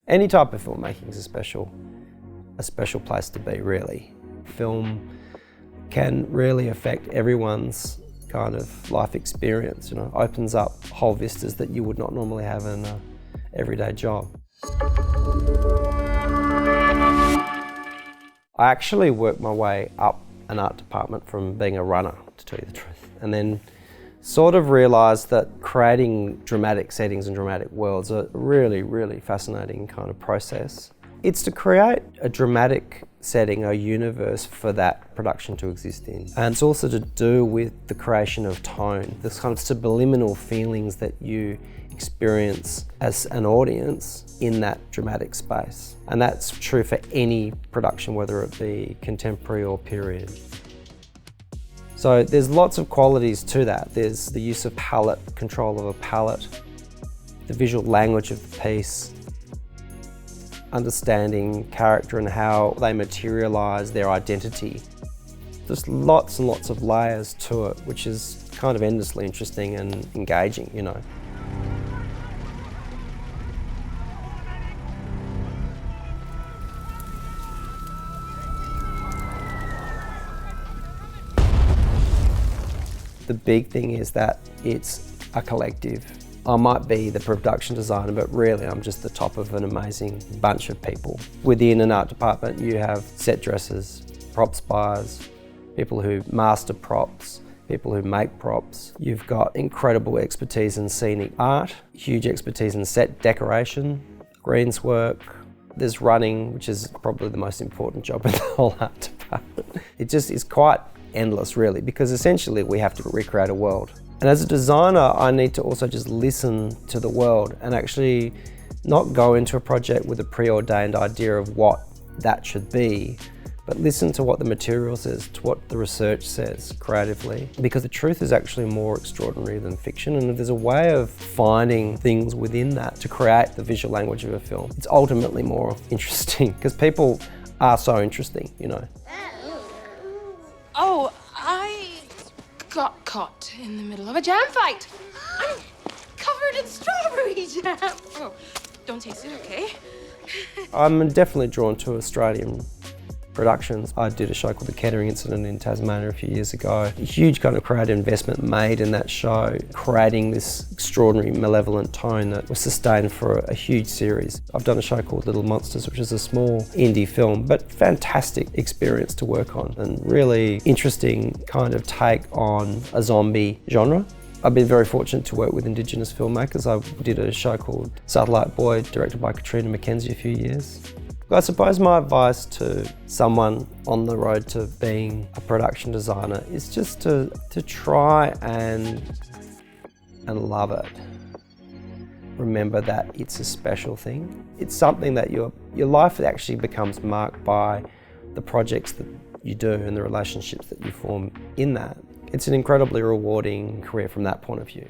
Any type of filmmaking is a special place to be, really. Film can really affect everyone's kind of life experience, opens up whole vistas that you would not normally have in an everyday job. I actually worked my way up an art department from being a runner, to tell you the truth, and then sort of realised that creating dramatic settings and dramatic worlds are a really, really fascinating kind of process. It's to create a dramatic setting, a universe for that production to exist in. And it's also to do with the creation of tone, this kind of subliminal feelings that you experience as an audience in that dramatic space. And that's true for any production, whether it be contemporary or period. So there's lots of qualities to that. There's the use of palette, control of a palette, the visual language of the piece, understanding character and how they materialise their identity. There's lots and lots of layers to it, which is kind of endlessly interesting and engaging, The big thing is that it's a collective. I might be the production designer, but really I'm just the top of an amazing bunch of people. Within an art department, you have set dressers, props buyers, people who master props, people who make props. You've got incredible expertise in scenic art, huge expertise in set decoration, greens work. There's running, which is probably the most important job in the whole art department. It just is quite endless, really, because essentially we have to recreate a world. And as a designer, I need to also just listen to the world and actually not go into a project with a preordained idea of what that should be, but listen to what the material says, to what the research says creatively, because the truth is actually more extraordinary than fiction. And if there's a way of finding things within that to create the visual language of a film, it's ultimately more interesting, because people are so interesting, Oh, I got caught in the middle of a jam fight. I'm covered in strawberry jam. Oh, don't taste it, okay? I'm definitely drawn to Australian productions. I did a show called The Kettering Incident in Tasmania a few years ago. A huge kind of creative investment made in that show, creating this extraordinary malevolent tone that was sustained for a huge series. I've done a show called Little Monsters, which is a small indie film, but fantastic experience to work on and really interesting kind of take on a zombie genre. I've been very fortunate to work with Indigenous filmmakers. I did a show called Satellite Boy, directed by Katrina McKenzie a few years. I suppose my advice to someone on the road to being a production designer is just to try and love it. Remember that it's a special thing. It's something that your life actually becomes marked by the projects that you do and the relationships that you form in that. It's an incredibly rewarding career from that point of view.